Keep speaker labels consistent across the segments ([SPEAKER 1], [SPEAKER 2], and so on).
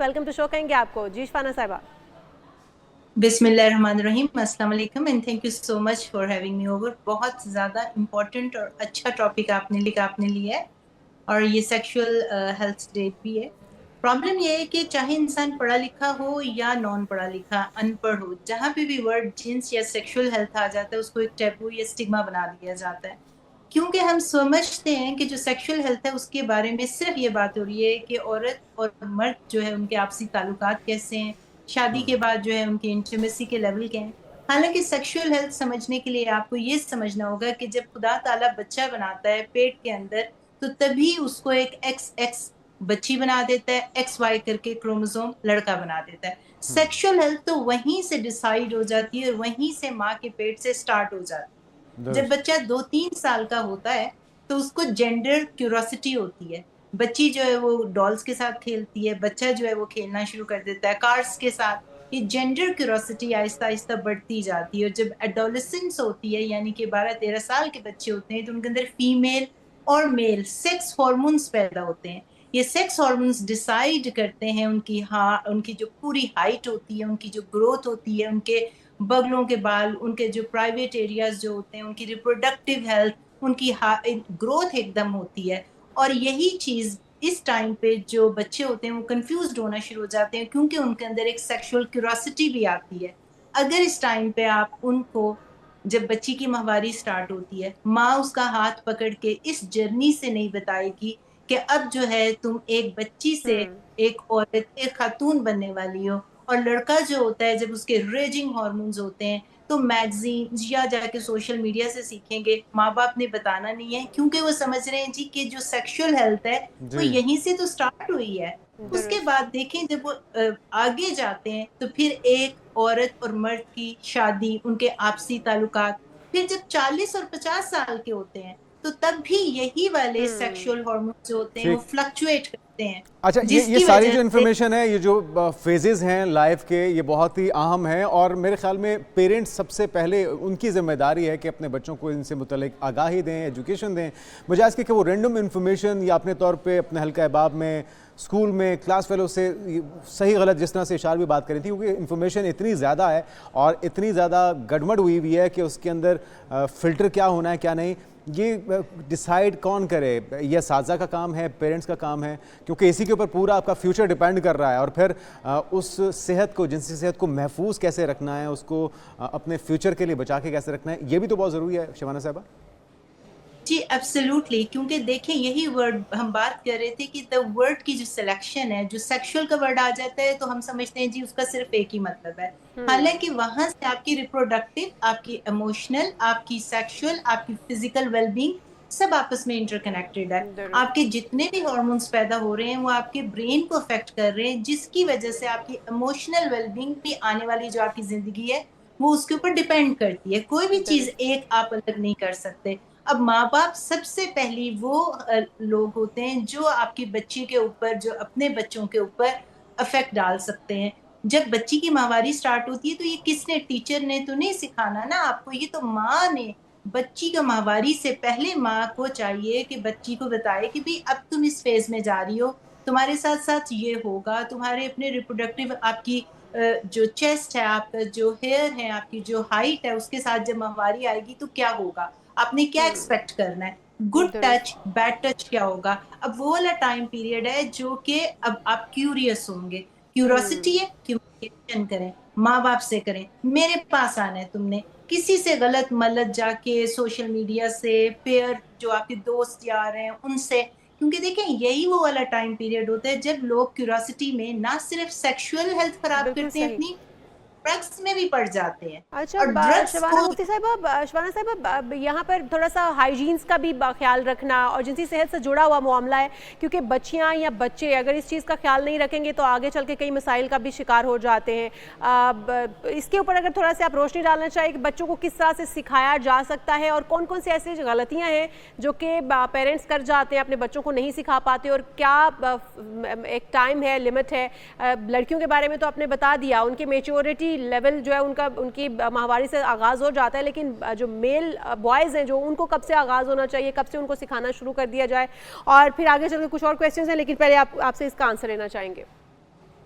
[SPEAKER 1] Welcome to show कहेंगे आपको जी शफाना साहिबा।
[SPEAKER 2] बिस्मिल्लाहिर्रहमानिर्रहीम, अस्सलाम वालेकुम and thank you so much for having me over. बहुत ज़्यादा इम्पोर्टेंट और अच्छा टॉपिक आपने लिया है और ये सेक्सुअल हेल्थ डे भी है। प्रॉब्लम ये है कि चाहे इंसान पढ़ा लिखा हो या नॉन पढ़ा लिखा, अनपढ़ हो, जहाँ पे भी वर्ड जिन्स या सेक्सुअल हेल्थ आ जाता है उसको एक टैबू या स्टिग्मा बना दिया जाता है, क्योंकि हम समझते हैं कि जो सेक्सुअल हेल्थ है उसके बारे में सिर्फ ये बात हो रही है कि औरत और मर्द जो है उनके आपसी ताल्लुकात कैसे हैं, शादी के बाद जो है उनकी इंटीमेसी के लेवल क्या है। हालांकि सेक्सुअल हेल्थ समझने के लिए आपको ये समझना होगा कि जब खुदा ताला बच्चा बनाता है पेट के अंदर, तो तभी उसको एक एक्स एक्स बच्ची बना देता है, एक्स वाई करके क्रोमोसोम लड़का बना देता है। सेक्सुअल हेल्थ तो वहीं से डिसाइड हो जाती है और वहीं से माँ के पेट से स्टार्ट हो जाती है। जब
[SPEAKER 3] दुरुस्त।
[SPEAKER 2] बच्चा 2-3 साल का होता है तो उसको जेंडर क्यूरोसिटी होती है। बच्ची जो है वो डॉल्स के साथ खेलती है, बच्चा जो है वो खेलना शुरू कर देता है कार्स के साथ। ये जेंडर क्यूरोसिटी आहिस्ता आहिस्ता बढ़ती जाती है और जब एडोलेसेंस होती है, यानी कि 12-13 साल के बच्चे होते हैं, तो उनके अंदर फीमेल और मेल सेक्स हॉर्मोन्स पैदा होते हैं। ये सेक्स हॉर्मोन्स डिसाइड करते हैं उनकी जो पूरी हाइट होती है, उनकी जो ग्रोथ होती है, उनके बगलों के बाल, उनके जो प्राइवेट एरियाज जो होते हैं, उनकी रिप्रोडक्टिव हेल्थ, उनकी ग्रोथ एकदम होती है। और यही चीज इस टाइम पे जो बच्चे होते हैं वो कंफ्यूज होना शुरू हो जाते हैं, क्योंकि उनके अंदर एक सेक्सुअल क्यूरोसिटी भी आती है। अगर इस टाइम पे आप उनको, जब बच्ची की माहवारी स्टार्ट होती है, माँ उसका हाथ पकड़ के इस जर्नी से नहीं बताएगी कि अब जो है तुम एक बच्ची से एक औरत, एक खातून बनने वाली हो। और लड़का जो होता है जब उसके रेजिंग हॉर्मोन्स होते हैं, तो मैगजीन या जाके सोशल मीडिया से सीखेंगे, माँ बाप ने बताना नहीं है, क्योंकि वो समझ रहे हैं जी कि जो सेक्सुअल हेल्थ है वो
[SPEAKER 3] जी।
[SPEAKER 2] यहीं से तो स्टार्ट हुई है। उसके
[SPEAKER 1] दुरुस्त।
[SPEAKER 2] बाद देखें जब वो आगे जाते हैं तो फिर एक औरत और मर्द की शादी, उनके आपसी ताल्लुकात, फिर जब 40 और 50 साल के होते हैं तो तब भी यही वाले सेक्सुअल हॉर्मोन्स जो होते हैं वो
[SPEAKER 3] ठीक।
[SPEAKER 2] फ्लक्चुएट करते हैं,
[SPEAKER 3] अच्छा, ये
[SPEAKER 2] जिसकी
[SPEAKER 3] सारी
[SPEAKER 2] वजह
[SPEAKER 3] जो
[SPEAKER 2] से।
[SPEAKER 3] इन्फॉर्मेशन है, ये जो फेजेस हैं लाइफ के, ये बहुत ही अहम है और मेरे ख्याल में पेरेंट्स सबसे पहले उनकी जिम्मेदारी है कि अपने बच्चों को इनसे मुतल्लिक आगाही दें, एजुकेशन दें, बजाय इसके कि वो रैंडम इन्फॉर्मेशन या अपने तौर पे अपने हल्का अहबाब में, स्कूल में, क्लास फेलो से सही गलत जिस तरह से इशार भी बात करी थी, क्योंकि इन्फॉर्मेशन इतनी ज़्यादा है और इतनी ज़्यादा गड़बड़ हुई हुई है कि उसके अंदर फ़िल्टर क्या होना है क्या नहीं, ये डिसाइड कौन करे? ये साजा का काम है, पेरेंट्स का काम है, क्योंकि इसी के ऊपर पूरा आपका फ्यूचर डिपेंड कर रहा है। और फिर उस सेहत को, जिनसी सेहत को महफूज कैसे रखना है, उसको अपने फ्यूचर के लिए बचा के कैसे रखना है, ये भी तो बहुत ज़रूरी है शबाना साहबा।
[SPEAKER 2] जी एब्सोल्युटली, क्योंकि देखिए यही वर्ड हम बात कर रहे थे कि द वर्ड की जो सिलेक्शन है, जो सेक्सुअल का वर्ड आ जाता है तो हम समझते हैं जी उसका सिर्फ एक ही मतलब है। हालांकि वहां से आपकी रिप्रोडक्टिव, आपकी इमोशनल, आपकी सेक्सुअल, आपकी फिजिकल वेलबींग सब आपस में इंटरकनेक्टेड है।
[SPEAKER 1] दुरुस्त।
[SPEAKER 2] आपके जितने भी हॉर्मोन्स पैदा हो रहे हैं वो आपके ब्रेन को अफेक्ट कर रहे हैं, जिसकी वजह से आपकी इमोशनल वेलबींग भी आने वाली जो आपकी जिंदगी है वो उसके ऊपर डिपेंड करती है। कोई भी चीज
[SPEAKER 1] दुरुस्त।
[SPEAKER 2] एक आप अलग नहीं कर सकते। अब माँ बाप सबसे पहली वो लोग होते हैं जो आपकी बच्ची के ऊपर, जो अपने बच्चों के ऊपर अफेक्ट डाल सकते हैं। जब बच्ची की माहवारी स्टार्ट होती है तो ये किसने, टीचर ने तो नहीं सिखाना ना आपको, ये तो माँ ने। बच्ची का माहवारी से पहले माँ को चाहिए कि बच्ची को बताए कि भी अब तुम इस फेज में जा रही हो, तुम्हारे साथ साथ ये होगा, तुम्हारे अपने रिप्रोडक्टिव, आपकी जो चेस्ट है, आपका जो हेयर है, आपकी जो हाइट है, उसके साथ जब माहवारी आएगी तो क्या होगा, आपने क्या एक्सपेक्ट करना है, गुड टच
[SPEAKER 1] दुरुस्त।
[SPEAKER 2] बैड टच क्या होगा। अब वो वाला टाइम पीरियड है जो कि अब आप क्यूरियस होंगे। क्यूरोसिटी है, कम्युनिकेशन करें, माँ बाप से करें, मेरे पास आना है तुमने, किसी से गलत मलत जाके सोशल मीडिया से, पेयर जो आपके दोस्त यार हैं उनसे, क्योंकि देखें यही वो वाला टाइम पीरियड होता है जब लोग क्यूरोसिटी में ना सिर्फ सेक्सुअल हेल्थ खराब
[SPEAKER 1] बिल्कुल
[SPEAKER 2] करते हैं
[SPEAKER 1] सही।
[SPEAKER 2] अपनी, ड्रग्स में भी पड़ जाते हैं।
[SPEAKER 1] अच्छा,
[SPEAKER 2] और ड्रग्स
[SPEAKER 1] शबाना
[SPEAKER 2] को,
[SPEAKER 1] मुफ्ती साहिबा, शबाना साहिबा, यहाँ पर थोड़ा सा हाइजीन्स का भी ख्याल रखना और जिनसी सेहत से जुड़ा हुआ मामला है, क्योंकि बच्चियाँ या बच्चे अगर इस चीज़ का ख्याल नहीं रखेंगे तो आगे चल के कई मसाइल का भी शिकार हो जाते हैं। इसके ऊपर अगर थोड़ा सा आप रोशनी डालना चाहिए कि बच्चों को किस तरह से सिखाया जा सकता है और कौन कौन सी ऐसी गलतियाँ हैं जो कि पेरेंट्स कर जाते हैं, अपने बच्चों को नहीं सिखा पाते, और क्या एक टाइम है, लिमिट है। लड़कियों के बारे में तो आपने बता दिया, उनकी मेच्योरिटी लेवल जो है उनका, उनकी माहवारी से आगाज़ हो जाता है, लेकिन जो मेल बॉयज़ हैं जो उनको कब से आगाज़ होना चाहिए, कब से उनको सिखाना शुरू कर दिया जाए, और फिर आगे चल के कुछ और क्वेश्चंस हैं, लेकिन पहले आपसे इसका आंसर लेना चाहेंगे।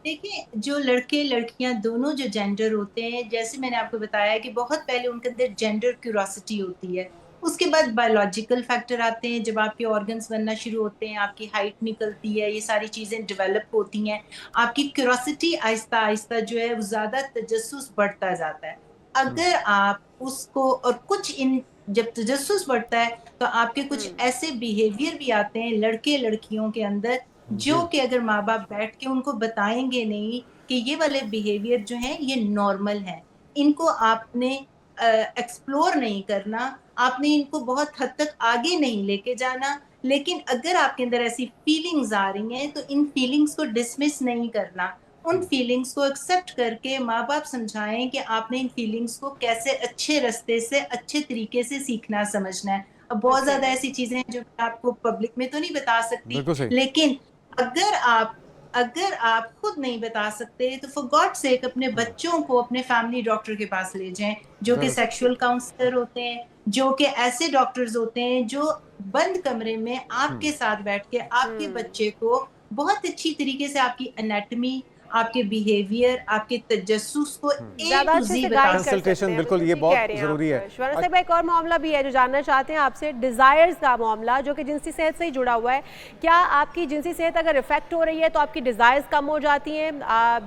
[SPEAKER 2] देखिए, जो लड़के लड़कियां दोनों जो जेंडर होते हैं, जैसे मैंने आपको बताया कि बहुत पहले उनके अंदर जेंडर क्यूरोसिटी होती है। उसके बाद बायोलॉजिकल फैक्टर आते हैं, जब आपके ऑर्गन्स बनना शुरू होते हैं, आपकी हाइट निकलती है, ये सारी चीजें डेवलप होती हैं, आपकी क्यूरोसिटी आहिस्ता आहिस्ता जो है वो ज्यादा तजस्सुस बढ़ता जाता है। अगर आप उसको और कुछ इन जब तजस्सुस बढ़ता है तो आपके कुछ
[SPEAKER 1] हम्म।
[SPEAKER 2] ऐसे बिहेवियर भी आते हैं लड़के लड़कियों के अंदर,
[SPEAKER 3] जी।
[SPEAKER 2] जो कि अगर माँ-बाप बैठ के उनको बताएँगे नहीं कि ये वाले बिहेवियर जो हैं ये नॉर्मल हैं। इनको आपने एक्सप्लोर नहीं करना, आपने इनको बहुत हद तक आगे नहीं लेके जाना, लेकिन अगर आपके अंदर ऐसी फीलिंग्स आ रही हैं, तो इन फीलिंग्स को डिसमिस नहीं करना। उन फीलिंग्स को एक्सेप्ट करके माँ-बाप समझाएँ कि आपने इन फीलिंग्स को कैसे अच्छे रास्ते से, अच्छे तरीके से सीखना समझना है। अब बहुत
[SPEAKER 1] ओके।
[SPEAKER 2] ज़्यादा ऐसी चीज़ें हैं जो मैं आपको पब्लिक में तो नहीं बता सकती,
[SPEAKER 3] बिल्कुल सही।
[SPEAKER 2] लेकिन अगर आप अगर आप खुद नहीं बता सकते तो फॉर गॉड सेक अपने बच्चों को अपने फैमिली डॉक्टर के पास ले जाएं, जो कि
[SPEAKER 3] वेरी ट्रू।
[SPEAKER 2] सेक्सुअल काउंसलर होते हैं, जो कि ऐसे डॉक्टर्स होते हैं जो बंद कमरे में आपके साथ बैठ के आपके
[SPEAKER 1] हम्म।
[SPEAKER 2] बच्चे को बहुत अच्छी तरीके से आपकी एनाटॉमी, आपके बिहेवियर, आपके तजस्सुस को ए
[SPEAKER 1] ज्यादा
[SPEAKER 2] टू
[SPEAKER 1] अच्छे
[SPEAKER 2] जी
[SPEAKER 1] से
[SPEAKER 2] बता
[SPEAKER 1] गाइड कर सकते
[SPEAKER 3] कंसल्टेशन
[SPEAKER 1] हैं,
[SPEAKER 3] बिल्कुल
[SPEAKER 1] बिल्कुल
[SPEAKER 3] ये
[SPEAKER 1] ठीक कह
[SPEAKER 3] बहुत
[SPEAKER 1] रहे हैं
[SPEAKER 3] ज़रूरी है।
[SPEAKER 1] आप। श्रवण साहब, एक और मामला भी है जो जानना चाहते हैं आपसे, डिजायर्स का मामला, जो कि जिनसी सेहत से ही जुड़ा हुआ है। क्या आपकी जिनसी सेहत अगर इफेक्ट हो रही है तो आपकी डिजायर्स कम हो जाती हैं,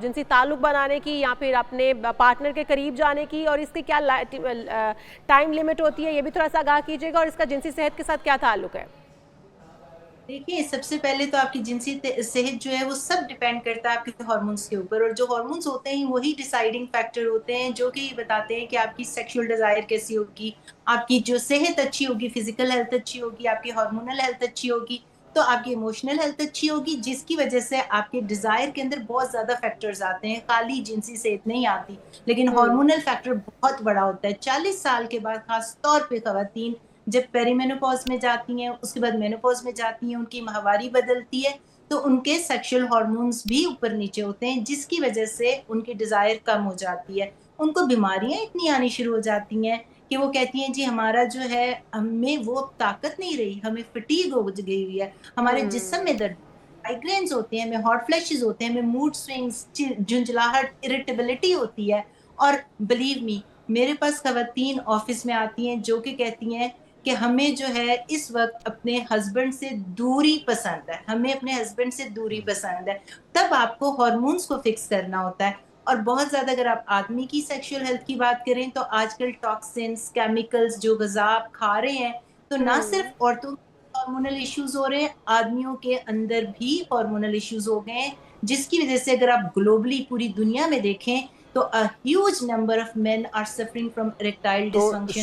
[SPEAKER 1] जिनसी ताल्लुक बनाने की या फिर अपने पार्टनर के करीब जाने की, और इसकी क्या टाइम लिमिट होती है, ये भी थोड़ा सा आगाह कीजिएगा, और इसका जिनसी सेहत के साथ क्या ताल्लुक है?
[SPEAKER 2] देखिए, सबसे पहले तो आपकी जिनसी सेहत जो है वो सब डिपेंड करता है आपके हार्मोन्स के ऊपर, और जो हार्मोन्स होते हैं वही डिसाइडिंग फैक्टर होते हैं जो कि बताते हैं कि आपकी सेक्सुअल डिजायर कैसी होगी, आपकी जो सेहत अच्छी होगी, फिजिकल हेल्थ अच्छी होगी, आपकी हार्मोनल हेल्थ अच्छी होगी, तो आपकी इमोशनल हेल्थ अच्छी होगी, जिसकी वजह से आपके डिजायर के अंदर बहुत ज्यादा फैक्टर्स आते हैं, खाली जिनसी सेहत नहीं आती, लेकिन
[SPEAKER 1] हम्म।
[SPEAKER 2] हार्मोनल फैक्टर बहुत बड़ा होता है। 40 साल के बाद खास तौर पे खवातीन जब पेरीमेनोपॉज में जाती हैं, उसके बाद मेनोपॉज में जाती हैं, उनकी माहवारी बदलती है, तो उनके सेक्सुअल हार्मोन्स भी ऊपर नीचे होते हैं, जिसकी वजह से उनकी डिजायर कम हो जाती है। उनको बीमारियां इतनी आनी शुरू हो जाती हैं कि वो कहती हैं जी हमारा जो है, हमें वो ताकत नहीं रही, हमें फटीग हो गई हुई है, हमारे जिस्म में
[SPEAKER 1] हम्म।
[SPEAKER 2] दर्द, माइग्रेन्स होते हैं, हमें हॉट फ्लैशेस होते हैं, हमें मूड स्विंग्स, झुंझलाहट, इरिटेबिलिटी होती है। और बिलीव मी, मेरे पास खवातीन ऑफिस में आती हैं जो कि कहती हैं कि हमें जो है इस वक्त अपने हस्बैंड से दूरी पसंद है, हमें अपने हस्बैंड से दूरी पसंद है। तब आपको हार्मोन्स को फिक्स करना होता है। और बहुत ज्यादा अगर आप आदमी की सेक्सुअल हेल्थ की बात करें तो आजकल टॉक्सिन्स, केमिकल्स जो ग़िज़ा आप खा रहे हैं, तो ना
[SPEAKER 1] हम्म।
[SPEAKER 2] सिर्फ औरतों में हार्मोनल इश्यूज हो रहे हैं, आदमियों के अंदर भी हार्मोनल इश्यूज हो गए हैं, जिसकी वजह से अगर आप ग्लोबली पूरी दुनिया में देखें तो a huge number of men are suffering from erectile
[SPEAKER 3] तो
[SPEAKER 2] डिसफंक्शन।